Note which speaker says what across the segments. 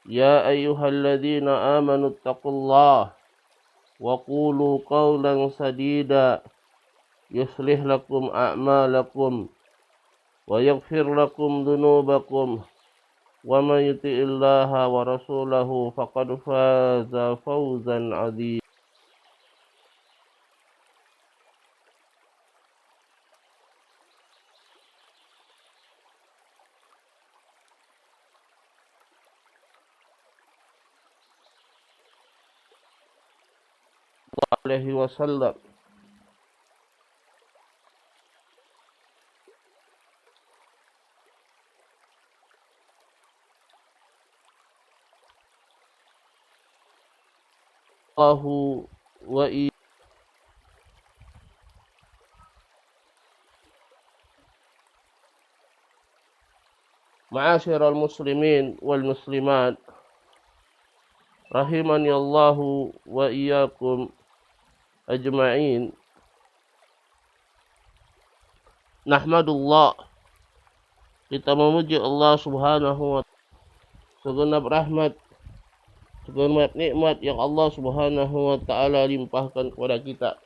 Speaker 1: يا أيها الذين آمنوا اتقوا الله وقولوا قولا سديدا يصلح لكم أعمالكم ويغفر لكم ذنوبكم ومن يطع الله ورسوله فقد فاز فوزا عظيما. عليه وسلم. الله وإياكم. معاشر المسلمين والمسلمات rahimani Allahu wa iyyakum ajma'in. Nahmadullah, kita memuji Allah Subhanahu wa ta'ala segenap rahmat, segenap nikmat yang Allah Subhanahu wa ta'ala limpahkan kepada kita.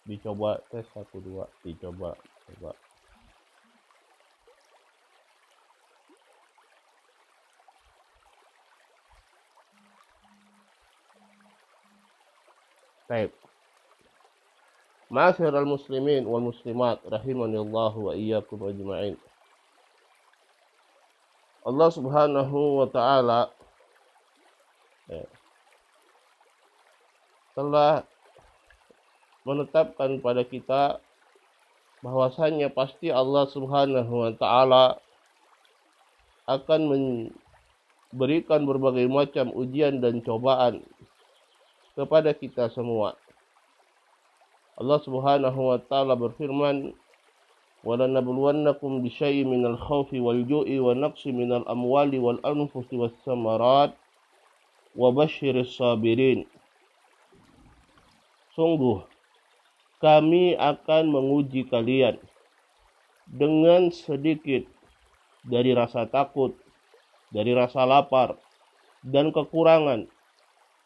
Speaker 1: Dicoba tes 1 2, dicoba coba. Baik. Ma'asyiral muslimin wal muslimat rahimani Allah wa iyyakum ajma'in. Allah Subhanahu wa taala telah menetapkan pada kita bahwasanya pasti Allah Subhanahu wa taala akan memberikan berbagai macam ujian dan cobaan kepada kita semua. Allah Subhanahu wa taala berfirman, "Walanabluwannakum bisyai'in minal khaufi wal ju'i wa naqsin minal amwali wal anfusi was samarat wa basyiris sabirin." Sungguh kami akan menguji kalian dengan sedikit dari rasa takut, dari rasa lapar dan kekurangan,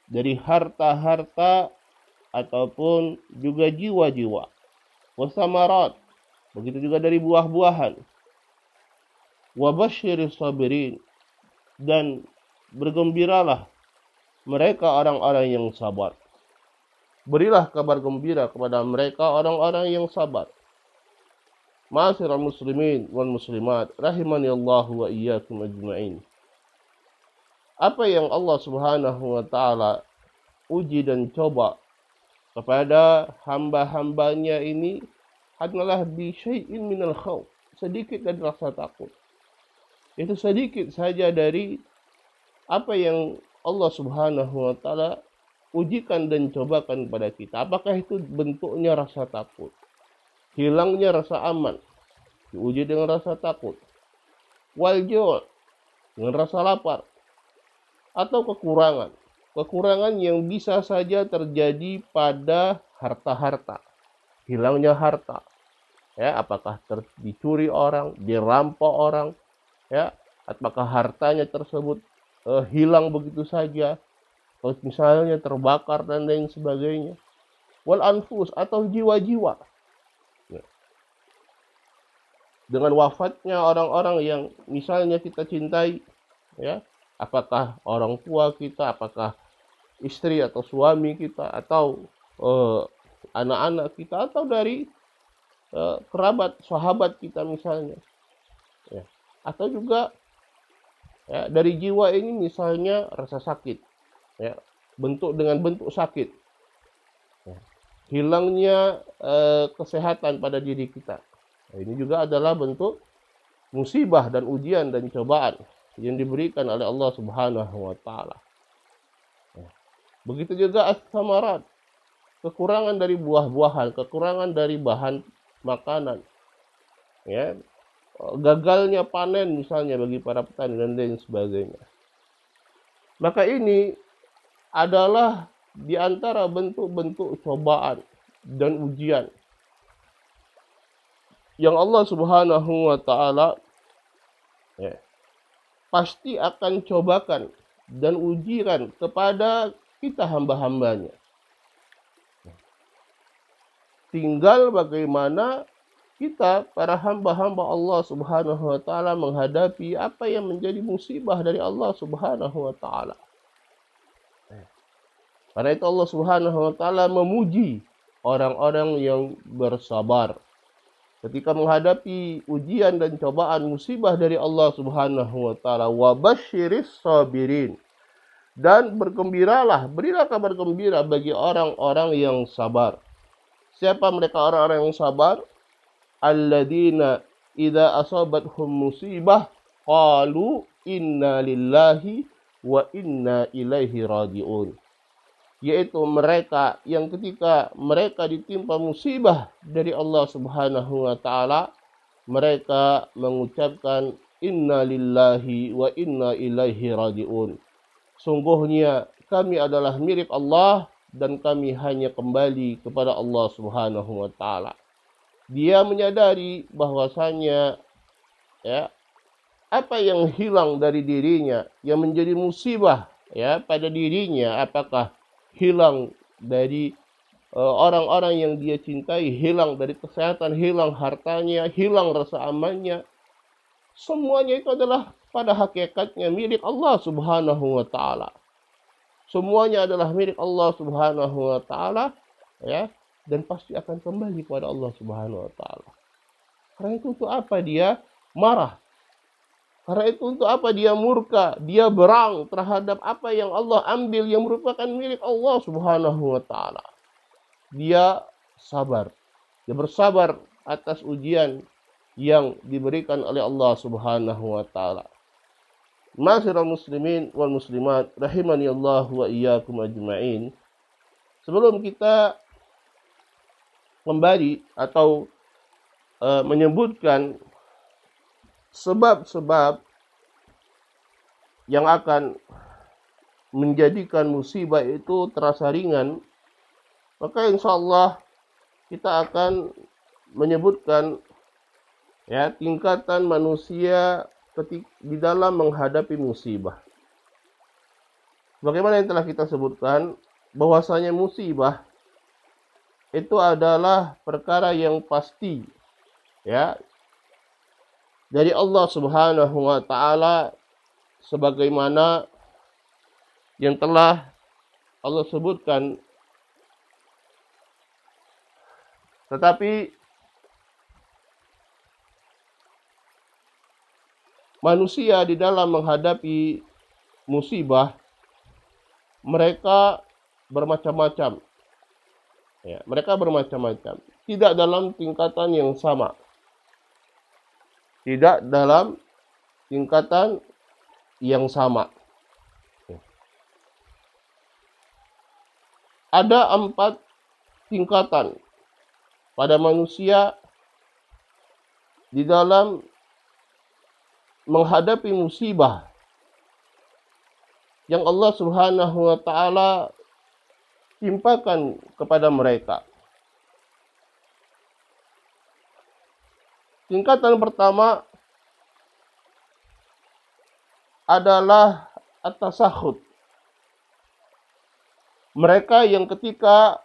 Speaker 1: dari harta-harta ataupun juga jiwa-jiwa. Wasamarat, begitu juga dari buah-buahan. Wabasyiris sabirin, dan bergembiralah mereka orang-orang yang sabar. Berilah kabar gembira kepada mereka orang-orang yang sabar. Ma'asyiral muslimin wal muslimat, rahimani Allah wa iyyakum ajma'in. Apa yang Allah Subhanahu wa taala uji dan coba kepada hamba-hambanya ini adalah bi syai'in minal khauf, sedikit dari rasa takut. Itu sedikit saja dari apa yang Allah Subhanahu wa taala ujikan dan cobakan pada kita. Apakah itu bentuknya rasa takut, hilangnya rasa aman, diuji dengan rasa takut, wal ju', dengan rasa lapar, atau kekurangan yang bisa saja terjadi pada harta-harta, hilangnya harta, ya, apakah dicuri orang, dirampok orang, ya, apakah hartanya tersebut hilang begitu saja, atau misalnya terbakar dan lain sebagainya. Wal anfus, atau jiwa-jiwa, ya. Dengan wafatnya orang-orang yang misalnya kita cintai, ya, apakah orang tua kita, apakah istri atau suami kita, atau anak-anak kita, atau dari kerabat, sahabat kita misalnya, ya. Atau juga, ya, dari jiwa ini misalnya rasa sakit, ya, dengan bentuk sakit, ya. Hilangnya kesehatan pada diri kita. Nah, ini juga adalah bentuk musibah dan ujian dan cobaan yang diberikan oleh Allah Subhanahu wa taala. Ya. Begitu juga as-samarat, kekurangan dari buah-buahan, kekurangan dari bahan makanan, ya, gagalnya panen misalnya bagi para petani dan lain sebagainya. Maka ini adalah di antara bentuk-bentuk cobaan dan ujian yang Allah Subhanahu wa taala, ya, pasti akan cobakan dan ujikan kepada kita hamba-hambanya. Tinggal bagaimana kita para hamba-hamba Allah Subhanahu wa taala menghadapi apa yang menjadi musibah dari Allah Subhanahu wa taala. Karena itu Allah Subhanahu wa taala memuji orang-orang yang bersabar ketika menghadapi ujian dan cobaan musibah dari Allah Subhanahu wa taala. Wa basyiris sabirin, dan bergembiralah, berilah kabar gembira bagi orang-orang yang sabar. Siapa mereka orang-orang yang sabar? Alladzina idza asabathum musibah qalu inna lillahi wa inna ilaihi raji'un. Yaitu mereka yang ketika mereka ditimpa musibah dari Allah Subhanahu wa taala, mereka mengucapkan inna lillahi wa inna ilaihi raji'un. Sungguhnya kami adalah milik Allah dan kami hanya kembali kepada Allah Subhanahu wa taala. Dia menyadari bahwasanya, ya, apa yang hilang dari dirinya yang menjadi musibah, ya, pada dirinya, apakah hilang dari orang-orang yang dia cintai, hilang dari kesehatan, hilang hartanya, hilang rasa amannya, semuanya itu adalah pada hakikatnya milik Allah Subhanahu wa taala. Semuanya adalah milik Allah Subhanahu wa taala, ya, dan pasti akan kembali kepada Allah Subhanahu wa taala. Karena itu untuk apa dia marah? Karena itu untuk apa dia murka, dia berang terhadap apa yang Allah ambil yang merupakan milik Allah Subhanahu wa taala. Dia sabar. Dia bersabar atas ujian yang diberikan oleh Allah Subhanahu wa taala. Ma'asyiral muslimin wal muslimat rahimani Allah wa iyyakum ajma'in. Sebelum kita kembali atau menyebutkan sebab-sebab yang akan menjadikan musibah itu terasa ringan, maka insya Allah kita akan menyebutkan ya tingkatan manusia di dalam menghadapi musibah. Bagaimana yang telah kita sebutkan, bahwasanya musibah itu adalah perkara yang pasti ya dari Allah Subhanahu wa taala, sebagaimana yang telah Allah sebutkan. Tetapi manusia di dalam menghadapi musibah, mereka bermacam-macam. Ya, mereka bermacam-macam. Tidak dalam tingkatan yang sama. Tidak dalam tingkatan yang sama. Ada 4 tingkatan pada manusia di dalam menghadapi musibah yang Allah Subhanahu wa taala timpakan kepada mereka. Tingkatan pertama adalah at-tasakhut. Mereka yang ketika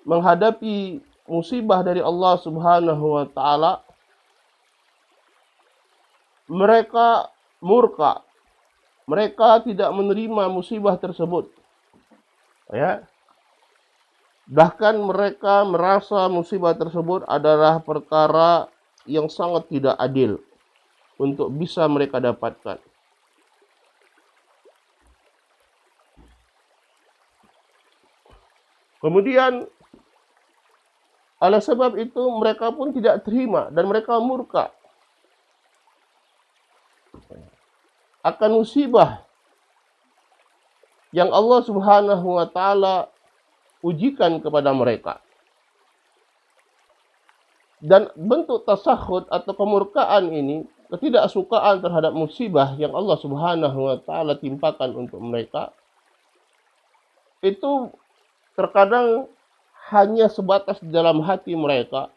Speaker 1: menghadapi musibah dari Allah Subhanahu wa taala, mereka murka. Mereka tidak menerima musibah tersebut. Ya. Bahkan mereka merasa musibah tersebut adalah perkara yang sangat tidak adil untuk bisa mereka dapatkan. Kemudian oleh sebab itu mereka pun tidak terima dan mereka murka akan musibah yang Allah Subhanahu wa taala ujikan kepada mereka. Dan bentuk tasakhut atau kemurkaan ini, ketidaksukaan terhadap musibah yang Allah Subhanahu wa taala timpakan untuk mereka, itu terkadang hanya sebatas di dalam hati mereka.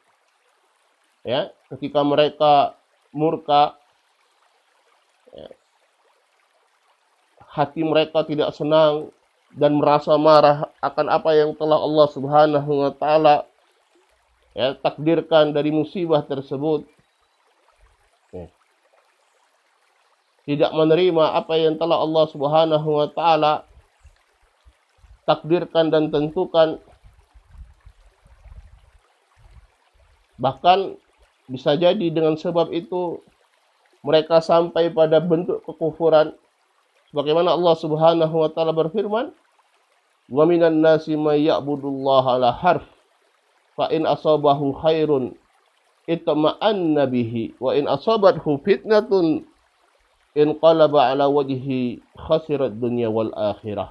Speaker 1: Ya, ketika mereka murka, ya, hati mereka tidak senang dan merasa marah akan apa yang telah Allah Subhanahu wa taala ya takdirkan dari musibah tersebut. Ya. Tidak menerima apa yang telah Allah Subhanahu wa taala takdirkan dan tentukan. Bahkan bisa jadi dengan sebab itu mereka sampai pada bentuk kekufuran. Sebagaimana Allah Subhanahu wa taala berfirman, "Wa minan nasi may ya'budullaha ala harf, fa in asabahu khairun itma'anna bihi, wa in asabathu fitnatun inqalaba ala wajhi khasirat dunya wal akhirah."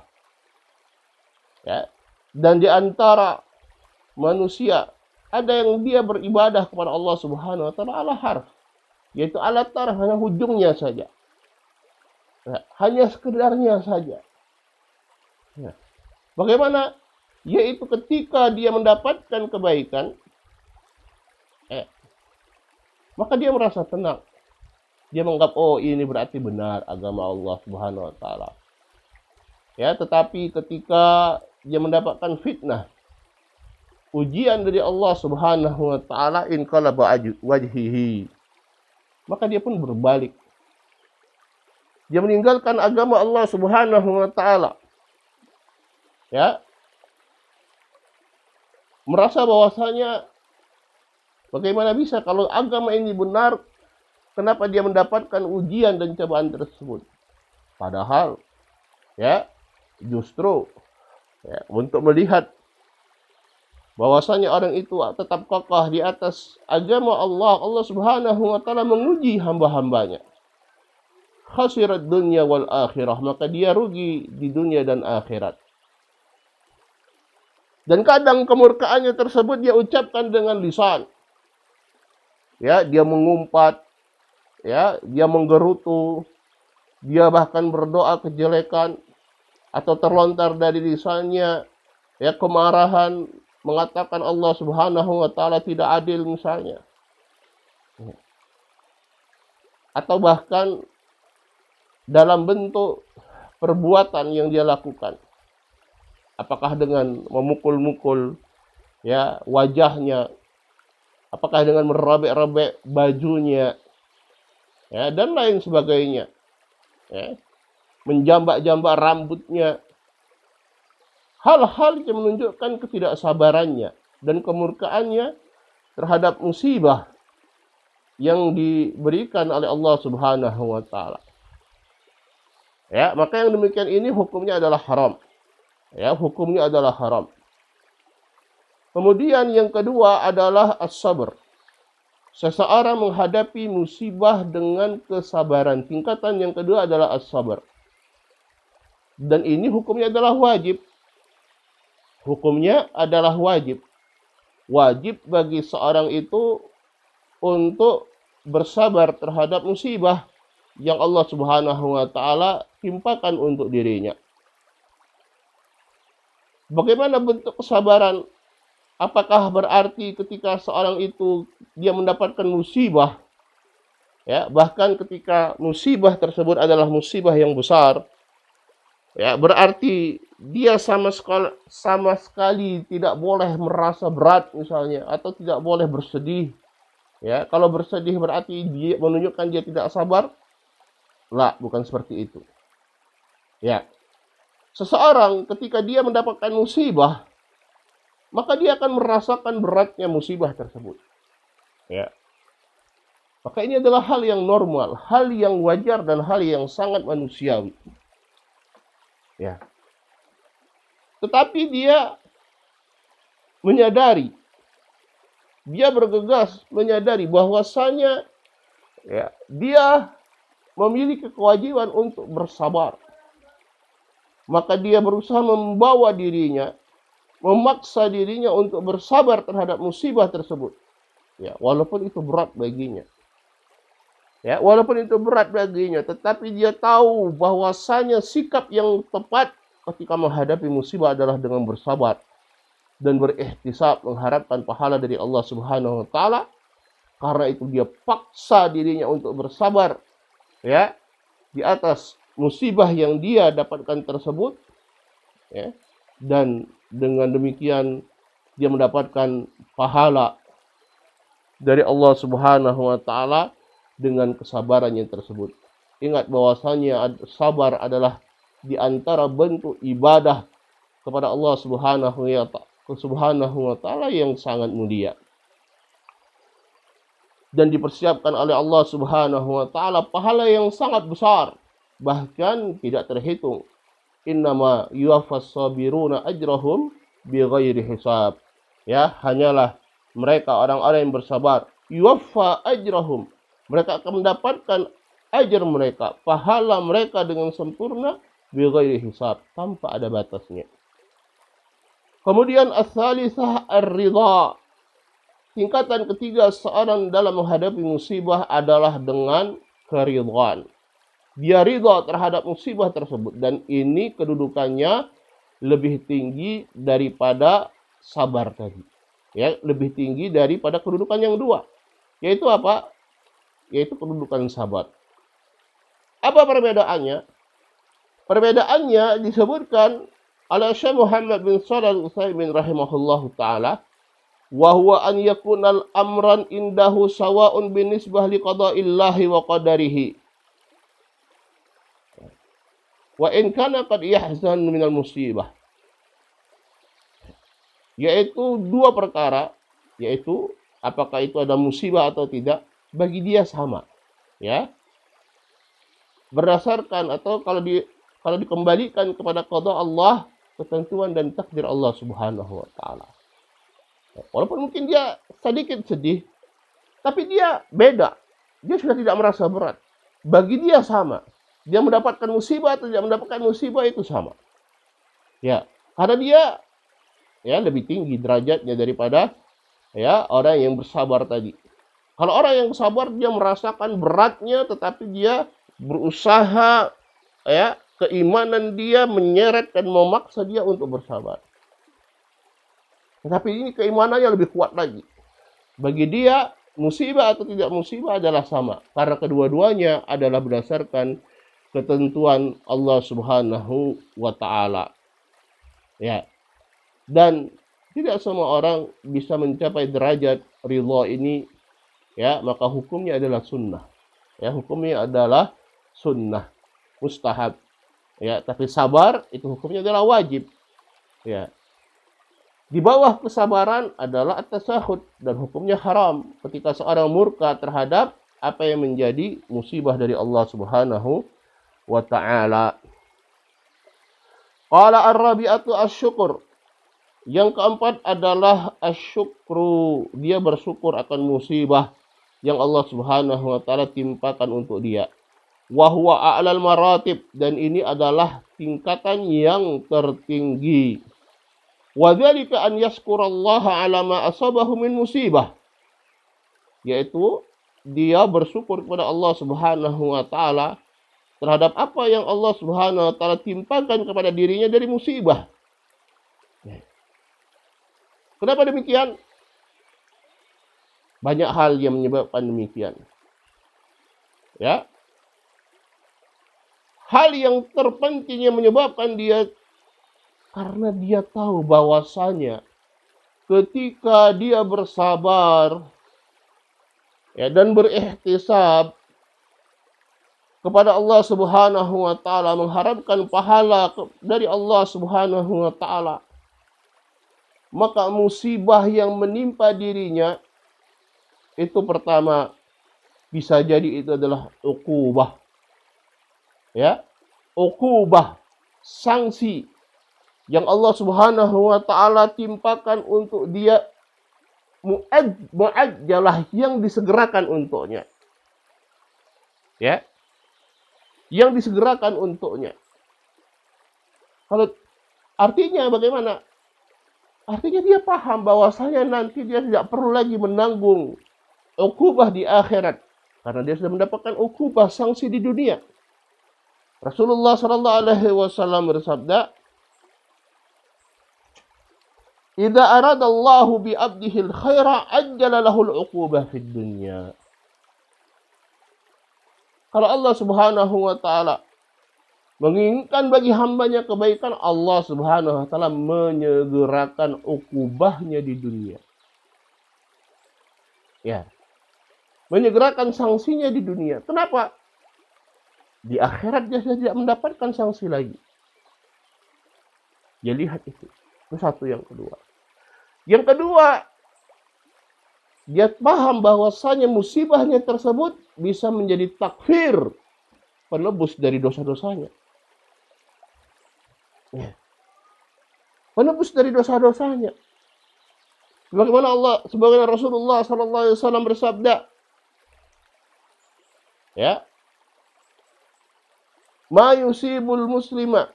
Speaker 1: Ya. Dan di antara manusia ada yang dia beribadah kepada Allah Subhanahu wa taala ala harf, yaitu alat taraf, hanya hujungnya saja. Ya, hanya sekedarnya saja. Ya. Bagaimana? Yaitu ketika dia mendapatkan kebaikan, maka dia merasa tenang. Dia menganggap, oh ini berarti benar agama Allah Subhanahu wa taala. Ya, tetapi ketika dia mendapatkan fitnah, ujian dari Allah Subhanahu wa taala, inqalaba wajhihi, maka dia pun berbalik. Dia meninggalkan agama Allah Subhanahu wa taala. Ya. Merasa bahwasanya bagaimana bisa kalau agama ini benar, kenapa dia mendapatkan ujian dan cobaan tersebut? Padahal ya, justru ya, untuk melihat bahwasanya orang itu tetap kokoh di atas agama Allah, Allah Subhanahu wa taala menguji hamba-hambanya. Khasirat dunya wal akhirah, maka dia rugi di dunia dan akhirat. Dan kadang kemurkaannya tersebut dia ucapkan dengan lisan. Ya, dia mengumpat, ya, dia menggerutu, dia bahkan berdoa kejelekan atau terlontar dari lisannya ya kemarahan, mengatakan Allah Subhanahu wa taala tidak adil misalnya. Atau bahkan dalam bentuk perbuatan yang dia lakukan. Apakah dengan memukul-mukul ya wajahnya, apakah dengan merobek-robek bajunya, ya, dan lain sebagainya, ya, menjambak-jambak rambutnya, hal-hal yang menunjukkan ketidaksabarannya dan kemurkaannya terhadap musibah yang diberikan oleh Allah Subhanahu wa taala. Ya, maka yang demikian ini hukumnya adalah haram. Ya, hukumnya adalah haram. Kemudian yang kedua adalah as-sabr. Seseorang menghadapi musibah dengan kesabaran. Tingkatan yang kedua adalah as-sabr. Dan ini hukumnya adalah wajib. Hukumnya adalah wajib. Wajib bagi seorang itu untuk bersabar terhadap musibah yang Allah Subhanahu wa taala timpakan untuk dirinya. Bagaimana bentuk kesabaran? Apakah berarti ketika seorang itu dia mendapatkan musibah, ya, bahkan ketika musibah tersebut adalah musibah yang besar, ya, berarti dia sama sekali tidak boleh merasa berat misalnya, atau tidak boleh bersedih. Ya, kalau bersedih berarti dia menunjukkan dia tidak sabar? Lah, bukan seperti itu. Ya. Seseorang ketika dia mendapatkan musibah, maka dia akan merasakan beratnya musibah tersebut. Ya. Maka ini adalah hal yang normal, hal yang wajar dan hal yang sangat manusiawi. Ya. Tetapi dia menyadari, dia bergegas menyadari bahwasanya ya, dia memiliki kewajiban untuk bersabar. Maka dia berusaha membawa dirinya, memaksa dirinya untuk bersabar terhadap musibah tersebut. Ya, walaupun itu berat baginya. Ya, walaupun itu berat baginya, tetapi dia tahu bahwasanya sikap yang tepat ketika menghadapi musibah adalah dengan bersabar dan berihtisab, mengharapkan pahala dari Allah Subhanahu wa taala. Karena itu dia paksa dirinya untuk bersabar ya di atas musibah yang dia dapatkan tersebut, ya, dan dengan demikian dia mendapatkan pahala dari Allah Subhanahu wa taala dengan kesabarannya tersebut. Ingat bahwasanya sabar adalah di antara bentuk ibadah kepada Allah Subhanahu wa taala yang sangat mulia. Dan dipersiapkan oleh Allah Subhanahu wa taala pahala yang sangat besar, bahkan tidak terhitung. Innama yuwaffas sabiruna ajrahum bighairi hisab. Ya, hanyalah mereka orang-orang yang bersabar, yuwaffa ajrahum, mereka akan mendapatkan ajar mereka, pahala mereka dengan sempurna, bighairi hisab, tanpa ada batasnya. Kemudian as-salisah ar-ridha. Tingkatan ketiga seorang dalam menghadapi musibah adalah dengan keridhaan. Dia ridha terhadap musibah tersebut, dan ini kedudukannya lebih tinggi daripada sabar tadi. Ya, lebih tinggi daripada kedudukan yang dua. Yaitu apa? Yaitu kedudukan sabar. Apa perbedaannya? Perbedaannya disebutkan oleh Syekh Muhammad bin Shalih Al-Utsaimin rahimahullahu taala, wa huwa an yakunal amran indahu sawa'un binisbah liqada'illahi wa qadarihi. Wa in kana qad yahzan minal musibah. Yaitu dua perkara, yaitu apakah itu ada musibah atau tidak, bagi dia sama. Ya. Berdasarkan atau kalau dikembalikan kepada qada Allah, ketentuan dan takdir Allah Subhanahu wa taala. Walaupun mungkin dia sedikit sedih, tapi dia beda. Dia sudah tidak merasa berat. Bagi dia sama. Dia mendapatkan musibah atau tidak mendapatkan musibah itu sama. Ya, karena dia lebih tinggi derajatnya daripada orang yang bersabar tadi. Kalau orang yang bersabar dia merasakan beratnya, tetapi dia berusaha, keimanan dia menyeret dan memaksa dia untuk bersabar. Tetapi ini keimanannya lebih kuat lagi. Bagi dia musibah atau tidak musibah adalah sama, karena kedua-duanya adalah berdasarkan ketentuan Allah Subhanahu wa taala. Ya. Dan tidak semua orang bisa mencapai derajat ridha ini, maka hukumnya adalah sunnah. Hukumnya adalah sunnah, mustahab. Tapi sabar itu hukumnya adalah wajib. Di bawah kesabaran adalah at-tasahud dan hukumnya haram ketika seorang murka terhadap apa yang menjadi musibah dari Allah Subhanahu wa taala. Qala ar-rabi'atu asy-syukur. Yang keempat adalah asyukru. Dia bersyukur akan musibah yang Allah Subhanahu wa taala timpakan untuk dia. Wa huwa a'lal maratib, dan ini adalah tingkatan yang tertinggi. Wa dzalika an yashkurallaha 'ala ma asabahu min musibah. Yaitu dia bersyukur kepada Allah Subhanahu wa taala terhadap apa yang Allah Subhanahu wa taala timpakan kepada dirinya dari musibah. Kenapa demikian? Banyak hal yang menyebabkan demikian. Hal yang terpenting yang menyebabkan dia, karena dia tahu bahwasanya ketika dia bersabar dan berihtisab kepada Allah Subhanahu wa taala, mengharapkan pahala dari Allah Subhanahu wa taala, maka musibah yang menimpa dirinya itu pertama bisa jadi itu adalah uqubah. Uqubah, sanksi yang Allah Subhanahu wa taala timpakan untuk dia, muajjalah, yang disegerakan untuknya. Yang disegerakan untuknya. Kalau artinya bagaimana? Artinya dia paham bahwasanya nanti dia tidak perlu lagi menanggung ukubah di akhirat, karena dia sudah mendapatkan ukubah, sanksi di dunia. Rasulullah sallallahu alaihi wasallam bersabda, "Idza aradallahu bi 'abdihi al-khaira ajjala lahu al-'uqubah fid dunya." Kalau Allah Subhanahu wa taala menginginkan bagi hambanya kebaikan, Allah Subhanahu wa taala menyegerakan ukubahnya di dunia. Menyegerakan sanksinya di dunia. Kenapa? Di akhirat dia sudah tidak mendapatkan sanksi lagi. Ya, lihat itu. Itu satu. Yang kedua, dia paham bahwasanya musibahnya tersebut bisa menjadi takfir, penebus dari dosa-dosanya. Penebus dari dosa-dosanya. Sebagaimana Rasulullah sallallahu alaihi wasallam bersabda, "Ma yusibul muslima."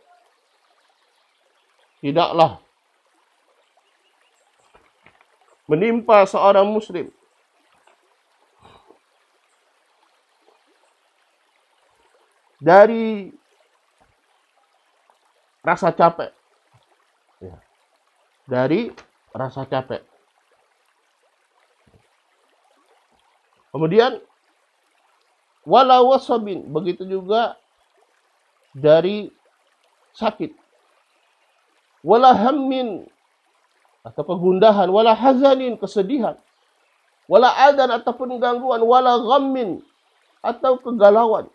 Speaker 1: Tidaklah menimpa seorang muslim dari rasa capek. Dari rasa capek. Kemudian wala wasabin, begitu juga dari sakit. Wala hammin, atau kegundahan. Wala hazanin, kesedihan. Wala adan, ataupun gangguan. Wala ghammin, atau kegalauan.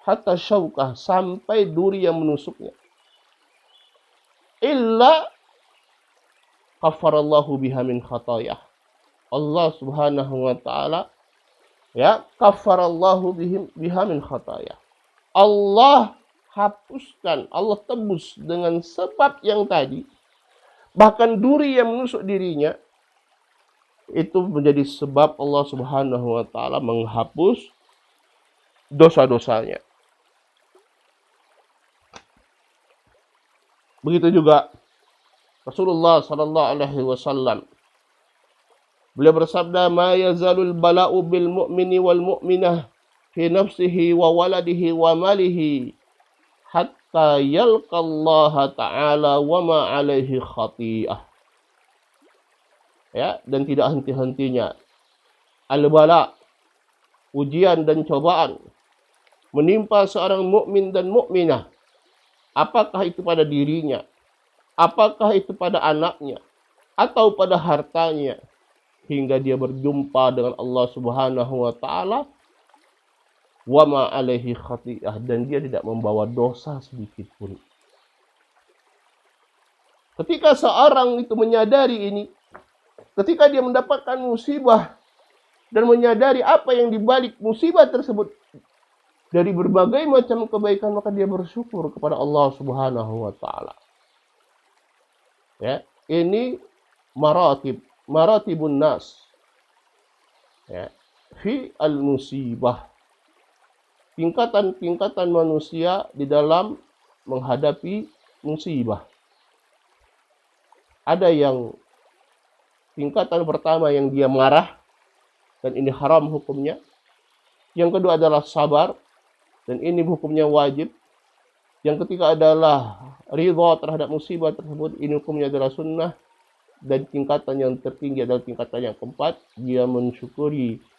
Speaker 1: Hatta syaukah, sampai duri yang menusuknya. Illa kafarallahu biha min khatayah. Allah Subhanahu wa taala kafarallahu biha min khatayah. Allah hapuskan, Allah tebus dengan sebab yang tadi. Bahkan duri yang menusuk dirinya itu menjadi sebab Allah Subhanahu wa taala menghapus dosa-dosanya. Begitu juga Rasulullah sallallahu alaihi wasallam, beliau bersabda, "Ma yazalul bala'u bil mu'mini wal mu'minah fi nafsihi wa waladihi wa malihi hatta yalqallaha ta'ala wa ma alaihi khati'ah." Ya, dan tidak henti-hentinya al-bala, ujian dan cobaan menimpa seorang mukmin dan mukminah, apakah itu pada dirinya, apakah itu pada anaknya, atau pada hartanya, hingga dia berjumpa dengan Allah Subhanahu wa taala, wa ma alaihi khati'ah, dan dia tidak membawa dosa sedikit pun. Ketika seorang itu menyadari ini, ketika dia mendapatkan musibah dan menyadari apa yang dibalik musibah tersebut dari berbagai macam kebaikan, maka dia bersyukur kepada Allah Subhanahu wa taala. Ya, ini maratibun nas. Ya, fi al-musibah. Tingkatan-tingkatan manusia di dalam menghadapi musibah. Ada yang tingkatan pertama yang dia marah, dan ini haram hukumnya. Yang kedua adalah sabar, dan ini hukumnya wajib. Yang ketiga adalah ridha terhadap musibah tersebut, ini hukumnya adalah sunnah. Dan tingkatan yang tertinggi adalah tingkatan yang keempat, dia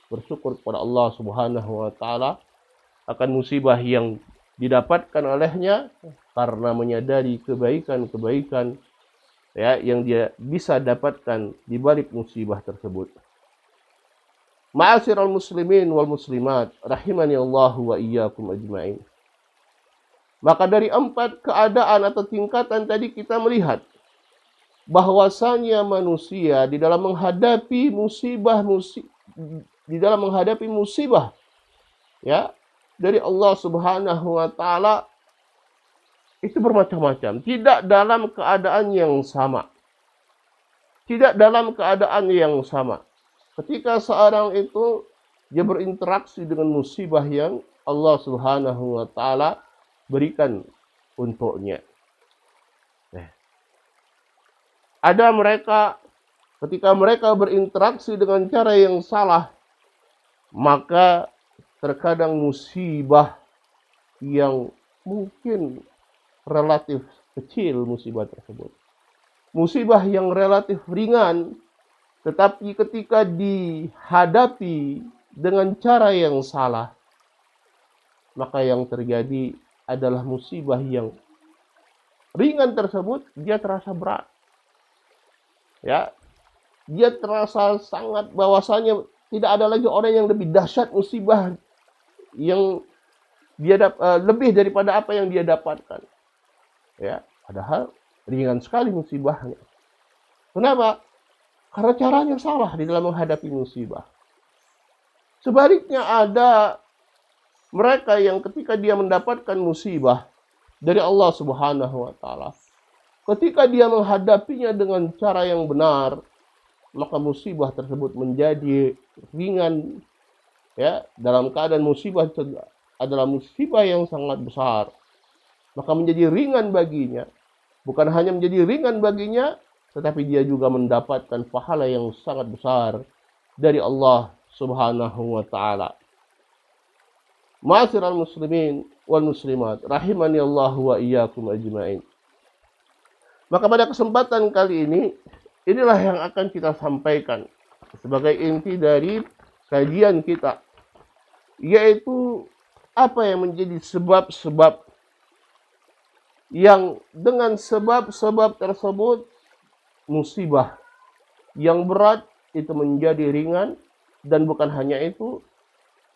Speaker 1: bersyukur kepada Allah Subhanahu wa taala akan musibah yang didapatkan olehnya karena menyadari kebaikan-kebaikan ya yang dia bisa dapatkan di balik musibah tersebut. Ma'asyiral muslimin wal muslimat rahimani Allah wa iyyakum ajmain. Maka dari 4 keadaan atau tingkatan tadi kita melihat bahwasanya manusia di dalam menghadapi musibah ya dari Allah Subhanahu wa taala itu bermacam-macam, tidak dalam keadaan yang sama. Tidak dalam keadaan yang sama. Ketika seorang itu dia berinteraksi dengan musibah yang Allah Subhanahu wa taala berikan untuknya. Ada mereka ketika mereka berinteraksi dengan cara yang salah, maka terkadang musibah yang mungkin relatif kecil musibah tersebut, musibah yang relatif ringan, tetapi ketika dihadapi dengan cara yang salah, maka yang terjadi adalah musibah yang ringan tersebut dia terasa berat. Ya, dia terasa sangat bahwasanya tidak ada lagi orang yang lebih dahsyat musibah yang dia lebih daripada apa yang dia dapatkan. Ya, padahal ringan sekali musibahnya. Kenapa? Karena caranya salah di dalam menghadapi musibah. Sebaliknya ada mereka yang ketika dia mendapatkan musibah dari Allah Subhanahu wa taala, ketika dia menghadapinya dengan cara yang benar, maka musibah tersebut menjadi ringan. Ya, dalam keadaan musibah adalah musibah yang sangat besar, maka menjadi ringan baginya. Bukan hanya menjadi ringan baginya, tetapi dia juga mendapatkan pahala yang sangat besar dari Allah Subhanahu wa taala. Ma'asyiral muslimin wal muslimat rahimani Allah wa iyyakum ajmain. Maka pada kesempatan kali ini, inilah yang akan kita sampaikan sebagai inti dari kajian kita, yaitu apa yang menjadi sebab-sebab yang dengan sebab-sebab tersebut musibah yang berat itu menjadi ringan. Dan bukan hanya itu,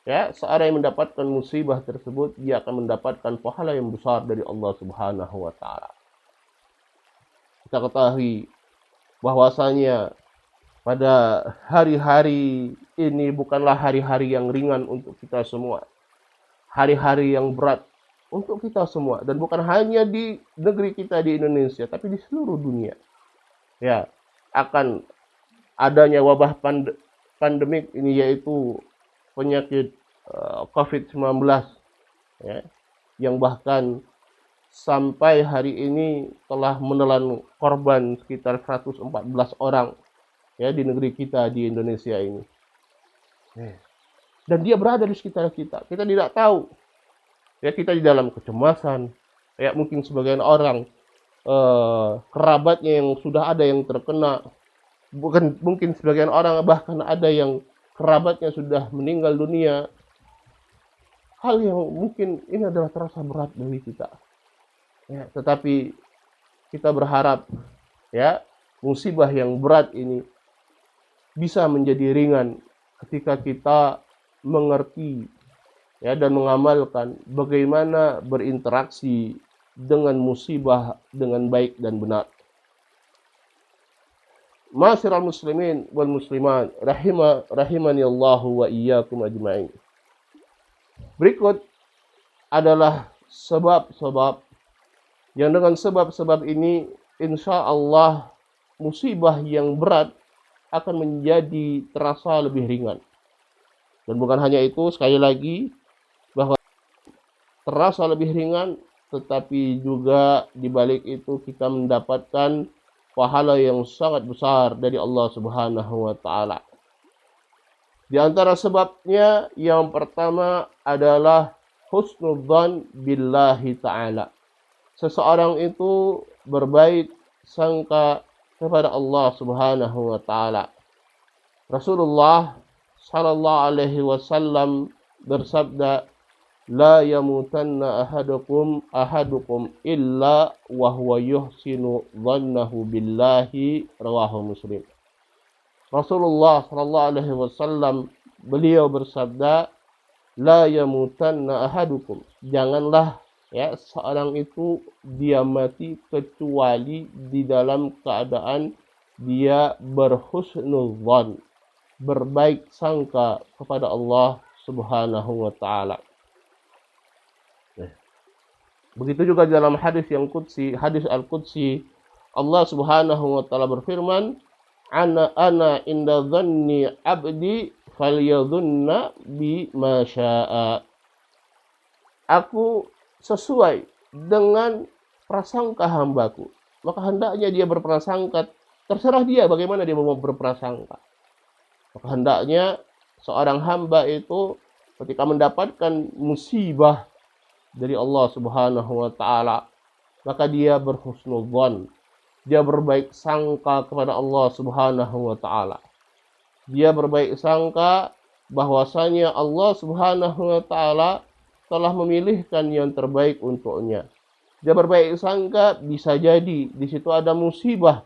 Speaker 1: ya, seorang yang mendapatkan musibah tersebut dia akan mendapatkan pahala yang besar dari Allah Subhanahu wa taala. Kita ketahui bahwasanya pada hari-hari ini bukanlah hari-hari yang ringan untuk kita semua. Hari-hari yang berat untuk kita semua, dan bukan hanya di negeri kita di Indonesia, tapi di seluruh dunia. Ya, akan adanya wabah pandemik ini, yaitu penyakit COVID-19, ya, yang bahkan sampai hari ini telah menelan korban sekitar 114 orang, ya, di negeri kita, di Indonesia ini. Dan dia berada di sekitar kita. Kita tidak tahu. Ya, kita di dalam kecemasan. Ya, mungkin sebagian orang kerabatnya yang sudah ada yang terkena. Mungkin sebagian orang bahkan ada yang kerabatnya sudah meninggal dunia. Hal yang mungkin ini adalah terasa berat bagi kita. Ya, tetapi kita berharap, ya, musibah yang berat ini bisa menjadi ringan ketika kita mengerti, ya, dan mengamalkan bagaimana berinteraksi dengan musibah dengan baik dan benar. Ma'asyiral muslimin wal muslimat rahimani Allah wa iyyakum ajma'in. Berikut adalah sebab-sebab yang dengan sebab-sebab ini insya Allah musibah yang berat akan menjadi terasa lebih ringan. Dan bukan hanya itu, sekali lagi, bahwa terasa lebih ringan, tetapi juga di balik itu kita mendapatkan pahala yang sangat besar dari Allah Subhanahu wa taala. Di antara sebabnya yang pertama adalah husnudzan billahi taala. Seseorang itu berbaik sangka kepada Allah Subhanahu wa taala. Rasulullah sallallahu alaihi wasallam bersabda, la yamutanna ahadukum illa wa huwa yuhsinu dhannahu billahi, rawahu Muslim. Rasulullah sallallahu alaihi wasallam beliau bersabda, la yamutanna ahadukum, janganlah, ya, seorang itu dia mati kecuali di dalam keadaan dia berhusnudzan, berbaik sangka kepada Allah Subhanahu wa taala. Begitu juga dalam hadis yang qudsi, hadis al-qudsi, Allah Subhanahu wa taala berfirman, ana inda dhanni abdi falyadhunna bi ma syaa. Aku sesuai dengan prasangka hambaku, maka hendaknya dia berprasangka, terserah dia bagaimana dia mau berprasangka. Maka hendaknya seorang hamba itu ketika mendapatkan musibah dari Allah Subhanahu wa taala, maka dia berhusnudzan, dia berbaik sangka kepada Allah Subhanahu wa taala. Dia berbaik sangka bahwasanya Allah Subhanahu wa taala telah memilihkan yang terbaik untuknya. Dia berbaik sangka bisa jadi di situ ada musibah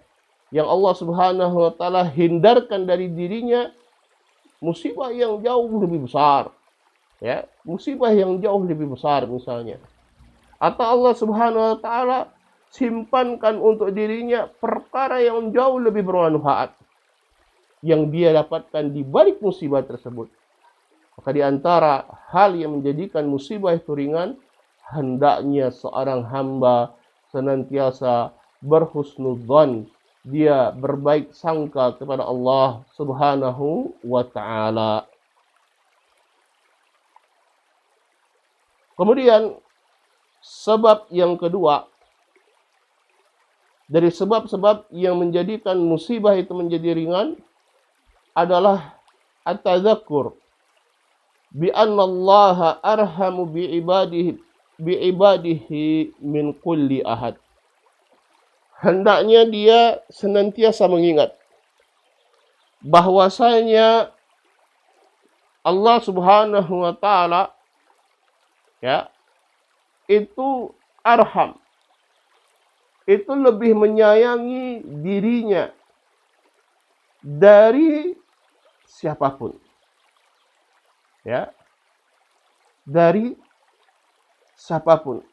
Speaker 1: yang Allah Subhanahu wa taala hindarkan dari dirinya, musibah yang jauh lebih besar, ya, musibah yang jauh lebih besar misalnya, atau Allah Subhanahu wa taala simpankan untuk dirinya perkara yang jauh lebih bermanfaat yang dia dapatkan di balik musibah tersebut. Maka di antara hal yang menjadikan musibah itu ringan, hendaknya seorang hamba senantiasa berhusnudzan, dia berbaik sangka kepada Allah Subhanahu wa taala. Kemudian sebab yang kedua dari sebab-sebab yang menjadikan musibah itu menjadi ringan adalah at-tadzakur bi anna Allah arhamu bi ibadihi min kulli ahad. Hendaknya dia senantiasa mengingat bahwasanya Allah Subhanahu wa taala, ya, itu arham, itu lebih menyayangi dirinya dari siapapun, ya, dari siapapun,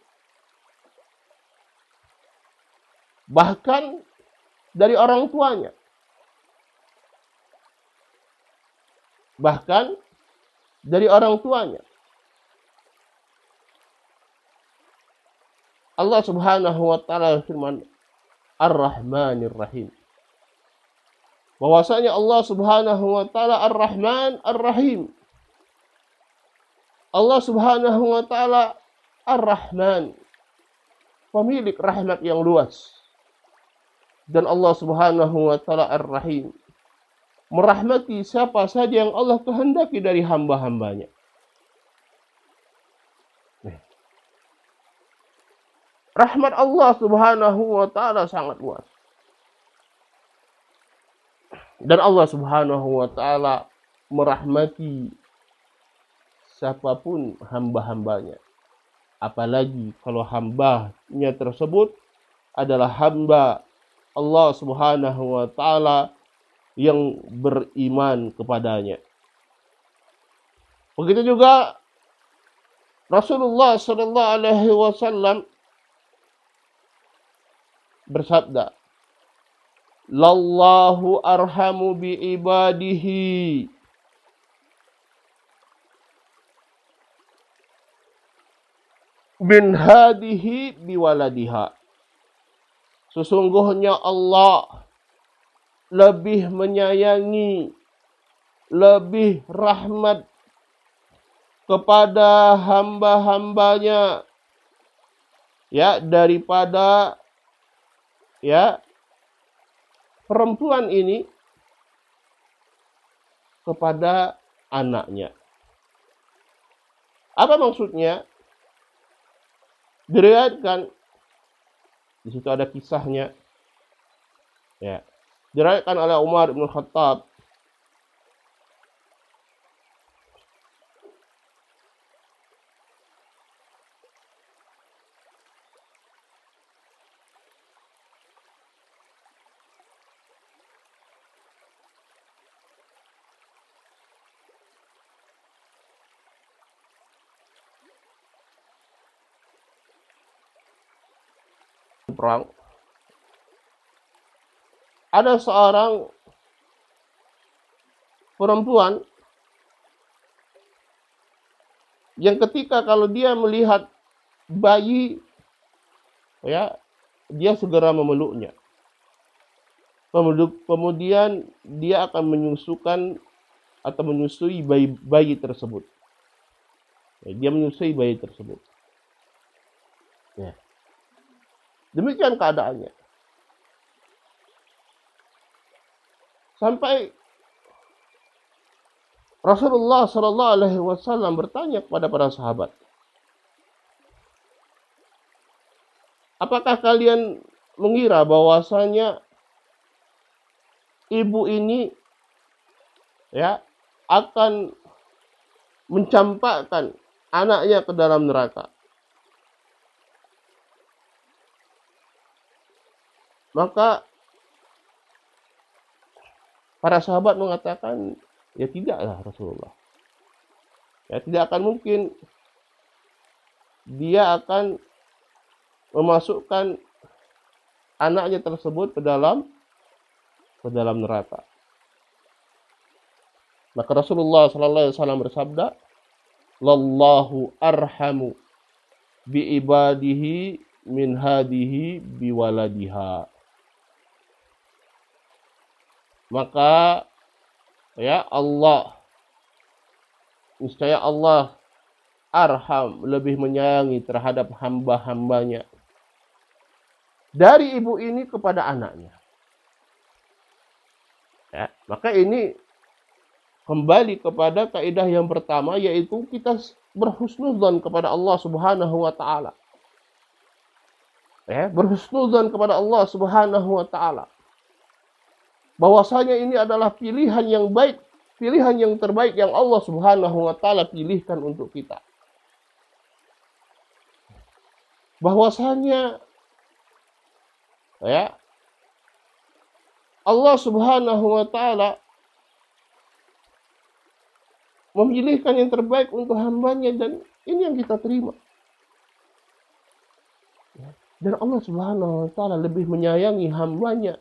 Speaker 1: bahkan dari orang tuanya, bahkan dari orang tuanya. Allah Subhanahu wa taala firman Ar-Rahmanir Rahim. bahwasanya Allah Subhanahu wa taala Ar-Rahman Ar-Rahim. Allah Subhanahu wa taala Ar-Rahman, pemilik rahmat yang luas. Dan Allah Subhanahu wa taala Ar-Rahim, merahmati siapa saja yang Allah kehendaki dari hamba-hambanya. Rahmat Allah Subhanahu wa taala sangat luas. Dan Allah Subhanahu wa taala merahmati siapapun hamba-hambanya. Apalagi kalau hambanya tersebut adalah hamba Allah Subhanahu wa taala yang beriman kepadanya. Begitu juga Rasulullah sallallahu alaihi wasallam bersabda, "Lallahu arhamu bi ibadihi." Min hadihi biwaladiha. Sesungguhnya Allah lebih menyayangi, lebih rahmat kepada hamba-hambanya ya daripada ya perempuan ini kepada anaknya. Apa maksudnya? Diriwayatkan, di situ ada kisahnya, ya, diriwayatkan oleh Umar bin Khattab. Perang, ada seorang perempuan yang ketika kalau dia melihat bayi ya dia segera memeluknya. Kemudian dia akan menyusukan atau menyusui bayi tersebut. Ya, dia menyusui bayi tersebut. Ya. Demikian keadaannya. Sampai Rasulullah sallallahu alaihi wasallam bertanya kepada para sahabat, apakah kalian mengira bahwasanya ibu ini ya akan mencampakkan anaknya ke dalam neraka? Maka para sahabat mengatakan, ya tidaklah Rasulullah. Ya tidak akan mungkin dia akan memasukkan anaknya tersebut ke dalam neraka. Maka Rasulullah sallallahu alaihi wasallam bersabda, "Lallahu arhamu bi ibadihi min hadihi biwaladiha." Maka ya Allah, niscaya Allah arham, lebih menyayangi terhadap hamba-hambanya dari ibu ini kepada anaknya. Ya, maka ini kembali kepada kaidah yang pertama, yaitu kita berhusnudzon kepada Allah Subhanahu wa taala. Ya, berhusnudzon kepada Allah Subhanahu wa taala. Bahwasanya ini adalah pilihan yang baik, pilihan yang terbaik yang Allah Subhanahu wa taala pilihkan untuk kita. Bahwasanya ya Allah Subhanahu wa taala memilihkan yang terbaik untuk hambanya, dan ini yang kita terima. Dan Allah Subhanahu wa taala lebih menyayangi hambanya,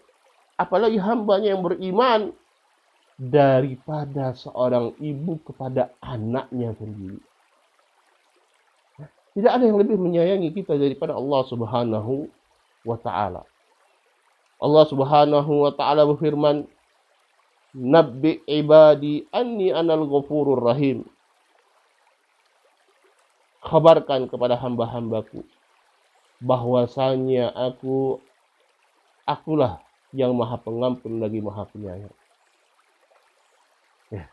Speaker 1: apalagi hambanya yang beriman, daripada seorang ibu kepada anaknya sendiri. Tidak ada yang lebih menyayangi kita daripada Allah Subhanahu wa taala. Allah Subhanahu wa taala berfirman, Nabbi ibadi anni anal ghafurur rahim. Kabarkan kepada hamba-hambaku bahwasanya akulah yang maha pengampun lagi maha penyayang. Ya.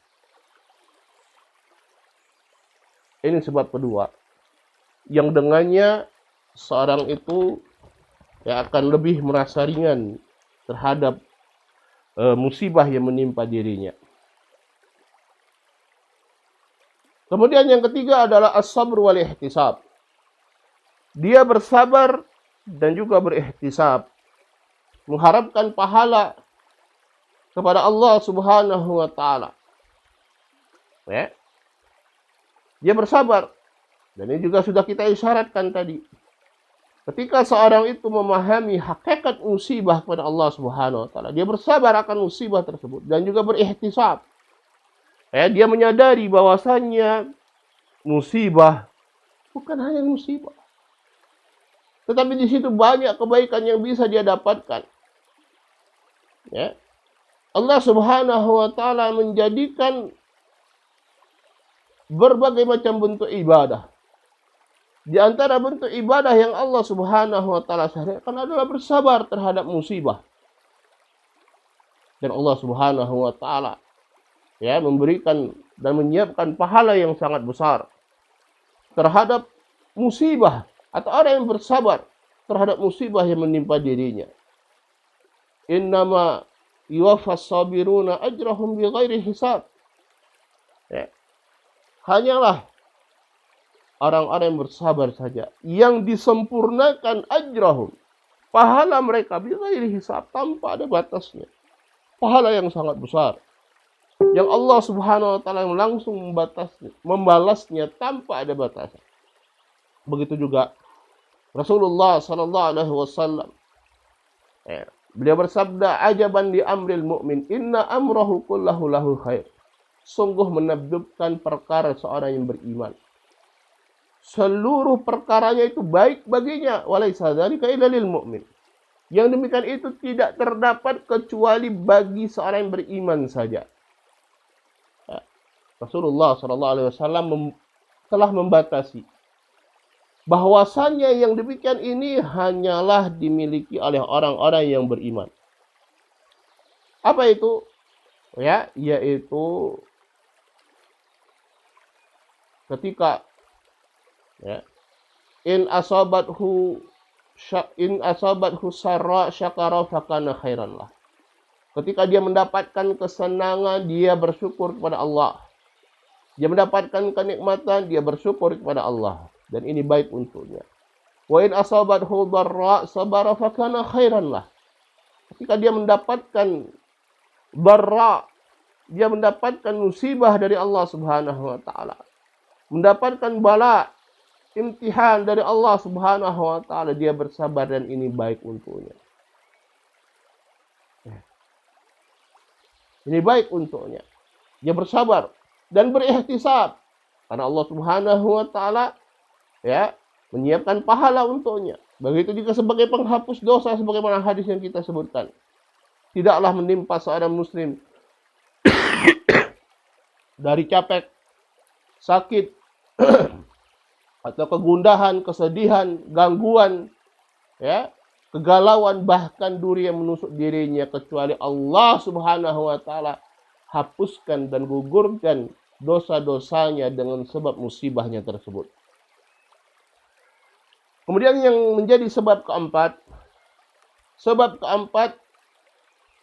Speaker 1: Ini sebab kedua yang dengannya seorang itu akan lebih merasa ringan terhadap musibah yang menimpa dirinya. Kemudian yang ketiga adalah as-sabr wal ihtisab. Dia bersabar dan juga berihtisab, mengharapkan pahala kepada Allah Subhanahu wa taala. Ya. Dia bersabar. Dan ini juga sudah kita isyaratkan tadi. Ketika seorang itu memahami hakikat musibah kepada Allah Subhanahu wa taala, dia bersabar akan musibah tersebut dan juga berihtisab. Dia menyadari bahwasannya musibah bukan hanya musibah, tetapi di situ banyak kebaikan yang bisa dia dapatkan. Ya. Allah Subhanahu wa taala menjadikan berbagai macam bentuk ibadah. Di antara bentuk ibadah yang Allah Subhanahu wa taala syariatkan adalah bersabar terhadap musibah. Dan Allah Subhanahu wa taala memberikan dan menyiapkan pahala yang sangat besar terhadap musibah atau orang yang bersabar terhadap musibah yang menimpa dirinya. Innama yuwaffas sabiruna ajrahum bighairi hisab. Hanyalah orang-orang yang bersabar saja yang disempurnakan ajrahum, pahala mereka bighairi hisab, tanpa ada batasnya. Pahala yang sangat besar yang Allah Subhanahu wa taala langsung membalasnya tanpa ada batasan. Begitu juga Rasulullah sallallahu alaihi wasallam. Beliau bersabda, "Ajaban li amril mu'min, inna amrahu kullahu lahu khair." Sungguh menakjubkan perkara seorang yang beriman. Seluruh perkaranya itu baik baginya. Walaisa dzalika illa lil mu'min. Yang demikian itu tidak terdapat kecuali bagi seorang yang beriman saja. Rasulullah SAW telah membatasi bahwasannya yang demikian ini hanyalah dimiliki oleh orang-orang yang beriman. Apa itu? Yaitu ketika in asabathu sarra syakara fakana khairan lah. Ketika dia mendapatkan kesenangan, dia bersyukur kepada Allah. Dia mendapatkan kenikmatan, dia bersyukur kepada Allah, dan ini baik untuknya. Wa in asabathu dharra sabara fakana khairan lah. Ketika dia mendapatkan dharra, dia mendapatkan musibah dari Allah Subhanahu wa taala, mendapatkan bala, imtihan dari Allah Subhanahu wa taala, dia bersabar dan ini baik untuknya. Ini baik untuknya. Dia bersabar dan berihtisab karena Allah Subhanahu wa taala menyiapkan pahala untuknya. Begitu juga sebagai penghapus dosa sebagaimana hadis yang kita sebutkan. Tidaklah menimpa seorang muslim dari capek, sakit, atau kegundahan, kesedihan, gangguan, kegalauan, bahkan duri yang menusuk dirinya, kecuali Allah Subhanahu wa taala hapuskan dan gugurkan dosa-dosanya dengan sebab musibahnya tersebut. Kemudian yang menjadi sebab keempat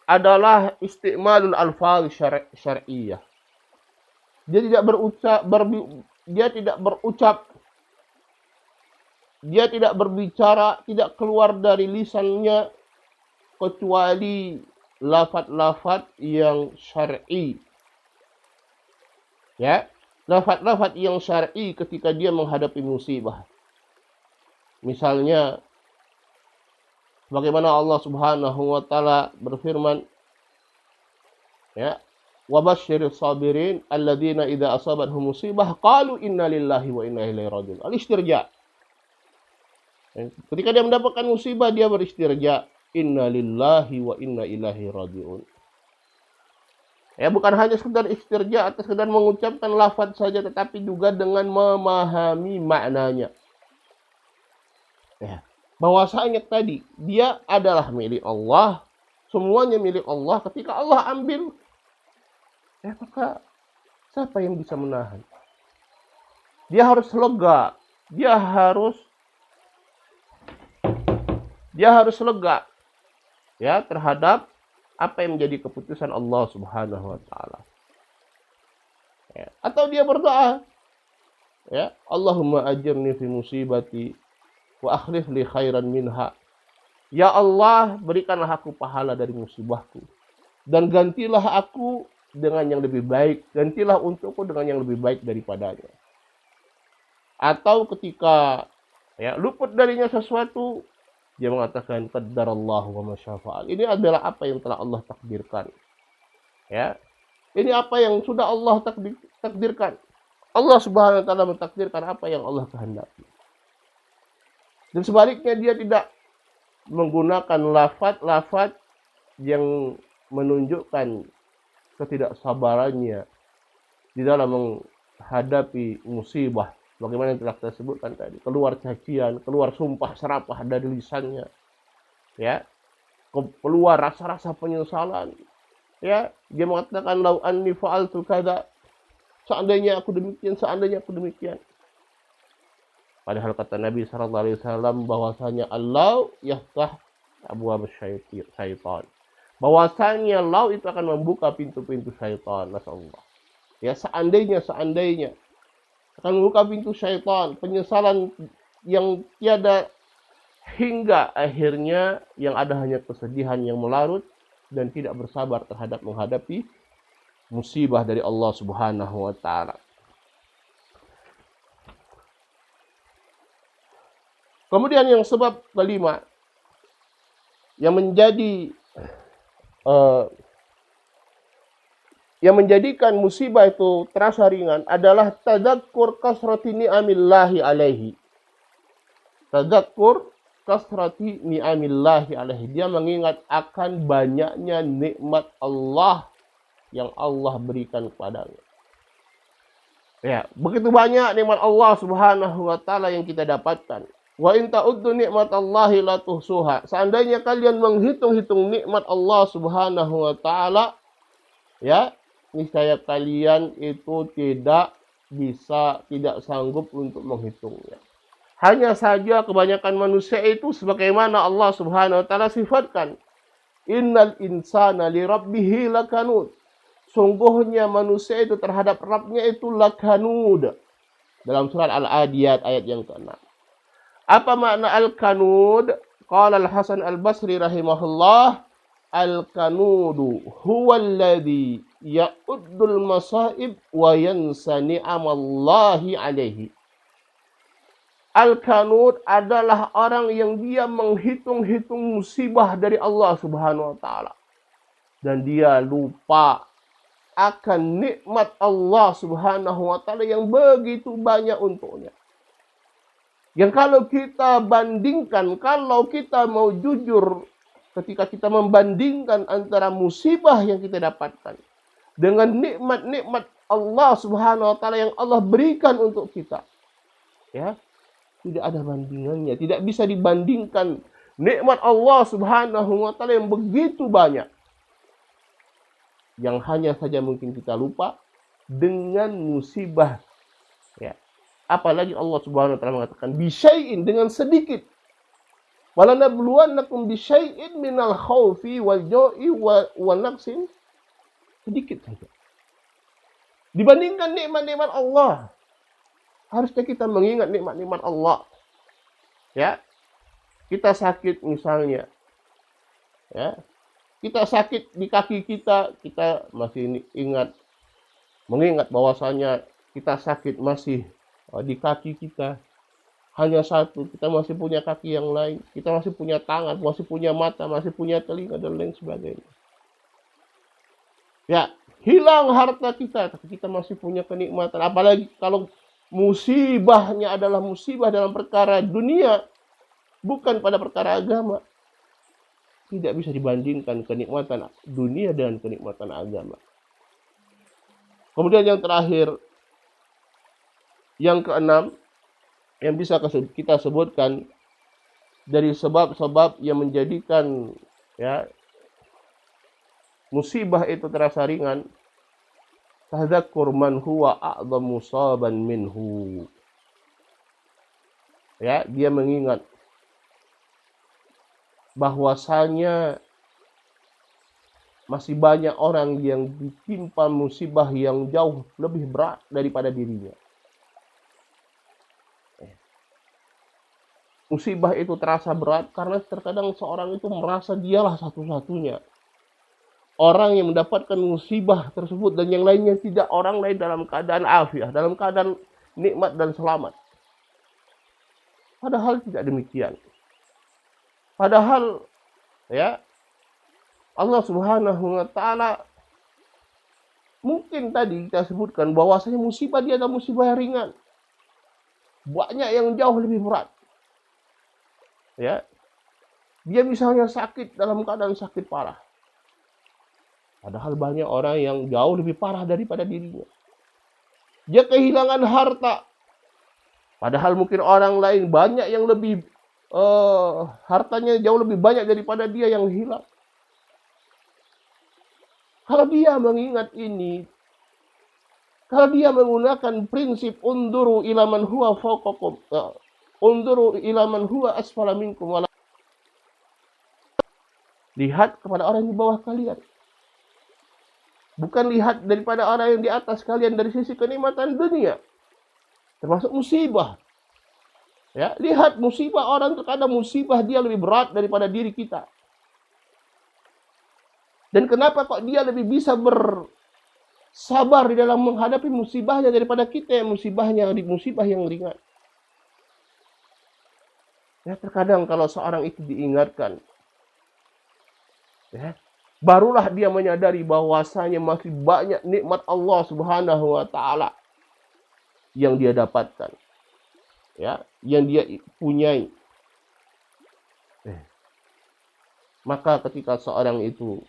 Speaker 1: adalah isti'malul alfaz syar'iyyah. Dia tidak berbicara, tidak keluar dari lisannya kecuali lafaz-lafaz yang syar'i. Lafaz-lafaz yang syar'i ketika dia menghadapi musibah. Misalnya bagaimana Allah Subhanahu wa taala berfirman, wa basyyiris sabirin alladzina idza asabathum musibah qalu inna lillahi wa inna ilaihi raji'un. Al-istirja. Ketika dia mendapatkan musibah, dia beristirja, inna lillahi wa inna ilaihi raji'un. Ya, bukan hanya sekedar istirja atau sekedar mengucapkan lafaz saja, tetapi juga dengan memahami maknanya. Ya, bahwasanya tadi dia adalah milik Allah, semuanya milik Allah. Ketika Allah ambil, ya maka siapa yang bisa menahan? Dia harus lega, dia harus lega ya terhadap apa yang menjadi keputusan Allah Subhanahu wa taala. Ya. Atau dia berdoa, ya, Allahumma ajirni fi musibati wa akhlif li khairan minha. Ya Allah, berikanlah aku pahala dari musibahku dan gantilah aku dengan yang lebih baik, gantilah untukku dengan yang lebih baik daripadanya. Atau ketika ya luput darinya sesuatu, dia mengatakan qaddarallahu wa masyafa'al. Ini adalah apa yang telah Allah takdirkan. Ya. Ini apa yang sudah Allah takdirkan. Allah Subhanahu wa taala mentakdirkan apa yang Allah kehendaki. Dan sebaliknya dia tidak menggunakan lafaz-lafaz yang menunjukkan ketidaksabarannya di dalam menghadapi musibah. Bagaimana yang telah kita sebutkan tadi, keluar cacian, keluar sumpah serapah dari lisannya, ya, keluar rasa-rasa penyesalan, ya, dia mengatakan lau anni fa'altu kada, seandainya aku demikian, seandainya aku demikian. Padahal kata Nabi sallallahu alaihi wasallam bahwasanya Allah yaftah abwaab syaitan. Bahwasanya lau itu akan membuka pintu-pintu syaitan, nasallahu. Ya, seandainya akan membuka pintu syaitan, penyesalan yang tiada hingga akhirnya yang ada hanya kesedihan yang melarut dan tidak bersabar terhadap menghadapi musibah dari Allah Subhanahu wa taala. Kemudian yang sebab kelima yang menjadikan musibah itu terasa ringan adalah tadzakkur kasrati ni'amillahi alaihi. Tadzakkur kasrati ni'amillahi alaihi. Dia mengingat akan banyaknya nikmat Allah yang Allah berikan kepadanya. Ya, begitu banyak nikmat Allah Subhanahu wa taala yang kita dapatkan. Wa in ta'uddu ni'matallahi la tuhsuha. Seandainya kalian menghitung-hitung nikmat Allah Subhanahu wa taala, ya, niscaya kalian itu tidak sanggup untuk menghitungnya. Hanya saja kebanyakan manusia itu sebagaimana Allah Subhanahu wa taala sifatkan, innal insana li rabbih lakanud. Sungguhnya manusia itu terhadap Rabbnya itu lakanud. Dalam surat Al-Adiyat ayat yang ke-6. Apa makna al-kanud? Qala Al-Hasan Al-Basri rahimahullah, al-kanudu huwa alladhi ya'uddul masaib wa yansa ni'amallahi alaihi. Al-kanud adalah orang yang dia menghitung-hitung musibah dari Allah Subhanahu wa taala dan dia lupa akan nikmat Allah Subhanahu wa taala yang begitu banyak untuknya. Yang kalau kita bandingkan, kalau kita mau jujur, ketika kita membandingkan antara musibah yang kita dapatkan dengan nikmat-nikmat Allah Subhanahu wa taala yang Allah berikan untuk kita, ya, tidak ada bandingannya, tidak bisa dibandingkan nikmat Allah Subhanahu wa taala yang begitu banyak. Yang hanya saja mungkin kita lupa dengan musibah, ya. Apalagi Allah Subhanahu wa taala mengatakan bisyai'in, dengan sedikit. Walanabluwannakum bisyai'in minal khaufi wal ju'i wa naqsin, sedikit saja. Dibandingkan nikmat-nikmat Allah, harusnya kita mengingat nikmat-nikmat Allah. Ya. Kita sakit misalnya. Ya. Kita sakit di kaki kita masih mengingat bahwasanya kita sakit masih di kaki kita hanya satu, kita masih punya kaki yang lain, kita masih punya tangan, masih punya mata, masih punya telinga dan lain sebagainya. Ya, hilang harta kita, tapi kita masih punya kenikmatan. Apalagi kalau musibahnya adalah musibah dalam perkara dunia, bukan pada perkara agama. Tidak bisa dibandingkan kenikmatan dunia dengan kenikmatan agama. Kemudian yang terakhir, yang keenam, yang bisa kita sebutkan dari sebab-sebab yang menjadikan ya musibah itu terasa ringan, tadzakur man huwa a'dhamu musaban minhu. Ya, dia mengingat bahwasanya masih banyak orang yang ditimpa musibah yang jauh lebih berat daripada dirinya. Musibah itu terasa berat karena terkadang seorang itu merasa dialah satu-satunya orang yang mendapatkan musibah tersebut, dan yang lainnya tidak, orang lain dalam keadaan afiah, dalam keadaan nikmat dan selamat. Padahal tidak demikian. Padahal ya Allah Subhanahu wa taala mungkin tadi kita sebutkan bahwasanya musibah dia adalah musibah yang ringan. Banyak yang jauh lebih berat. Ya. Dia misalnya sakit dalam keadaan sakit parah. Padahal banyak orang yang jauh lebih parah daripada dirinya. Dia kehilangan harta. Padahal mungkin orang lain banyak yang lebih hartanya jauh lebih banyak daripada dia yang hilang. Kalau dia mengingat ini, kalau dia menggunakan prinsip unduru ila man huwa fawqakum, unduru ila man huwa asfala minkum, lihat kepada orang di bawah kalian. Bukan lihat daripada orang yang di atas kalian dari sisi kenikmatan dunia, termasuk musibah. Ya, lihat musibah orang, terkadang musibah dia lebih berat daripada diri kita. Dan kenapa kok dia lebih bisa bersabar di dalam menghadapi musibahnya daripada kita yang musibah yang ringan. Ya, terkadang kalau seorang itu diingatkan, ya, barulah dia menyadari bahwasanya masih banyak nikmat Allah Subhanahu wa taala yang dia dapatkan. Ya, yang dia punyai. Maka ketika seorang itu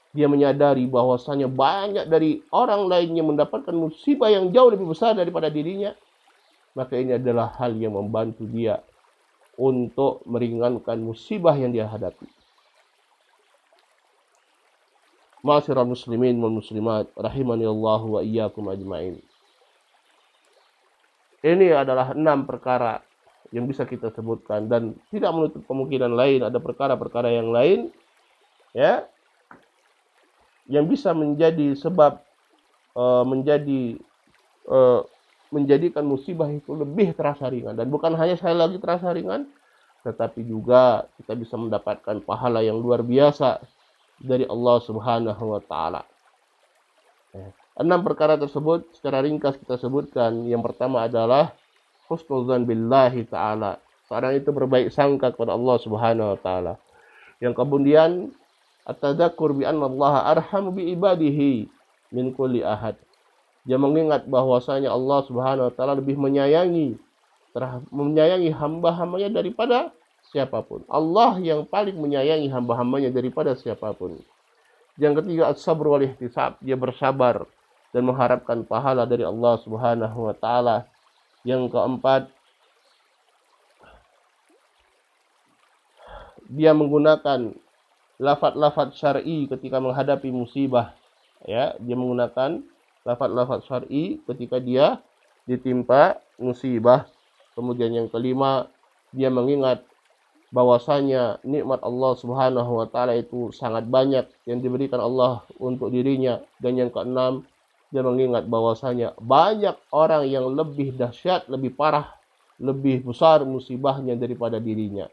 Speaker 1: dia menyadari bahwasanya banyak dari orang lain yang mendapatkan musibah yang jauh lebih besar daripada dirinya, maka ini adalah hal yang membantu dia untuk meringankan musibah yang dia hadapi. Ma'asyiral muslimin wal muslimat rahimani Allah wa iyyakum ajmain. Ini adalah 6 perkara yang bisa kita sebutkan, dan tidak menutup kemungkinan lain ada perkara-perkara yang lain ya yang bisa menjadi sebab menjadikan musibah itu lebih terasa ringan. Dan bukan hanya sekali lagi terasa ringan, tetapi juga kita bisa mendapatkan pahala yang luar biasa dari Allah Subhanahu wa taala. 6 perkara tersebut secara ringkas kita sebutkan. Yang pertama adalah husnuzan billahi ta'ala. Seorang itu berbaik sangka kepada Allah Subhanahu wa taala. Yang kemudian at-tadzakur bi anna Allah arhamu bi ibadihi min kulli ahad. Dia mengingat bahwasanya Allah Subhanahu wa taala lebih menyayangi hamba-hambanya daripada siapapun. Allah yang paling menyayangi hamba-hambanya daripada siapapun. Yang ketiga as-sabr wal ihtisab. Dia bersabar dan mengharapkan pahala dari Allah Subhanahu wa taala. Yang keempat, dia menggunakan lafaz-lafaz syar'i ketika menghadapi musibah. Ya, dia menggunakan lafaz-lafaz syar'i ketika dia ditimpa musibah. Kemudian yang kelima, dia mengingat bahwasanya nikmat Allah Subhanahu wa taala itu sangat banyak yang diberikan Allah untuk dirinya. Dan yang keenam, dia mengingat bahwasanya banyak orang yang lebih dahsyat, lebih parah, lebih besar musibahnya daripada dirinya.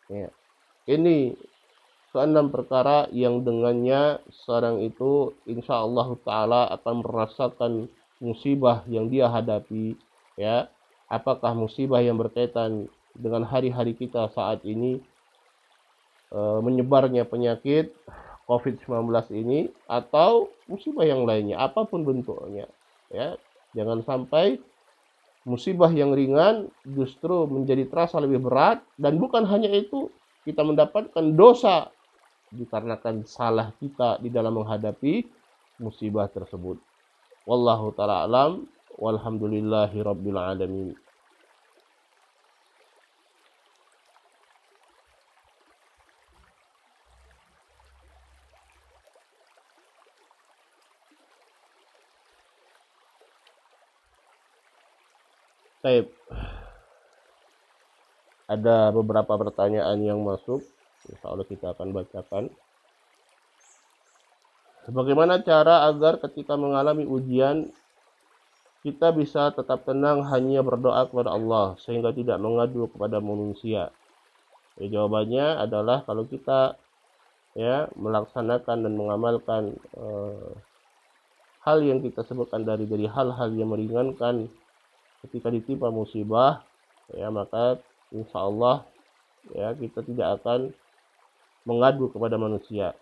Speaker 1: Ya. Ini keenam perkara yang dengannya seorang itu insya Allah taala akan merasakan musibah yang dia hadapi. Ya, apakah musibah yang berkaitan dengan hari-hari kita saat ini, menyebarnya penyakit COVID-19 ini, atau musibah yang lainnya, apapun bentuknya. Ya, jangan sampai musibah yang ringan justru menjadi terasa lebih berat, dan bukan hanya itu, kita mendapatkan dosa dikarenakan salah kita di dalam menghadapi musibah tersebut. Wallahu ta'ala alam, walhamdulillahi rabbil alamin. Baik, ada beberapa pertanyaan yang masuk, insya Allah kita akan bacakan. Bagaimana cara agar ketika mengalami ujian kita bisa tetap tenang hanya berdoa kepada Allah sehingga tidak mengadu kepada manusia? Jawabannya adalah kalau kita melaksanakan dan mengamalkan hal yang kita sebutkan dari hal-hal yang meringankan ketika ditimpa musibah, maka insya Allah kita tidak akan mengadu kepada manusia.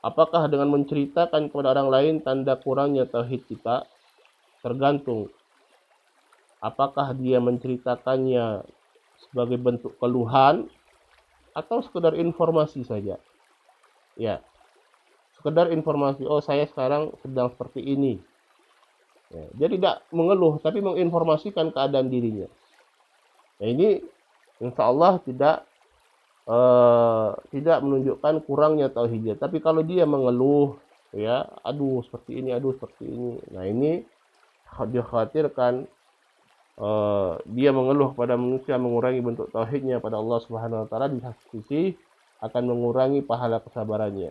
Speaker 1: Apakah dengan menceritakan kepada orang lain tanda kurangnya tauhid kita? Tergantung. Apakah dia menceritakannya sebagai bentuk keluhan atau sekedar informasi saja? Ya, sekedar informasi. Oh, saya sekarang sedang seperti ini. Dia tidak mengeluh, tapi menginformasikan keadaan dirinya. Nah, ini insya Allah tidak menunjukkan kurangnya tauhidnya. Tapi kalau dia mengeluh, aduh seperti ini, nah ini dikhawatirkan dia mengeluh pada manusia mengurangi bentuk tauhidnya pada Allah Subhanahu Wa Taala, di satu sisi akan mengurangi pahala kesabarannya.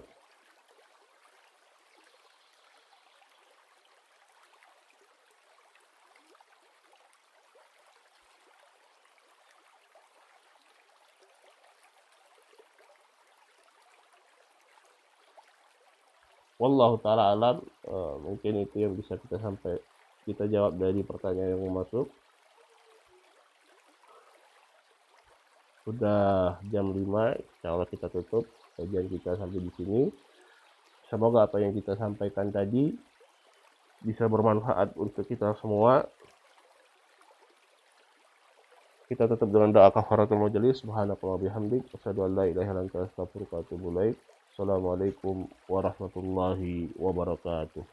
Speaker 1: Wallahu ta'ala alam. Mungkin itu yang bisa kita jawab dari pertanyaan yang masuk. Sudah jam 5, insya Allah kita tutup kajian kita sampai di sini. Semoga apa yang kita sampaikan tadi bisa bermanfaat untuk kita semua. Kita tutup dengan doa kafaratul majelis. Subhanallahi bihamdik, asyhadu an la ilaha illa anta, astaghfiruka wa atubu ilaik. Assalamualaikum warahmatullahi wabarakatuh.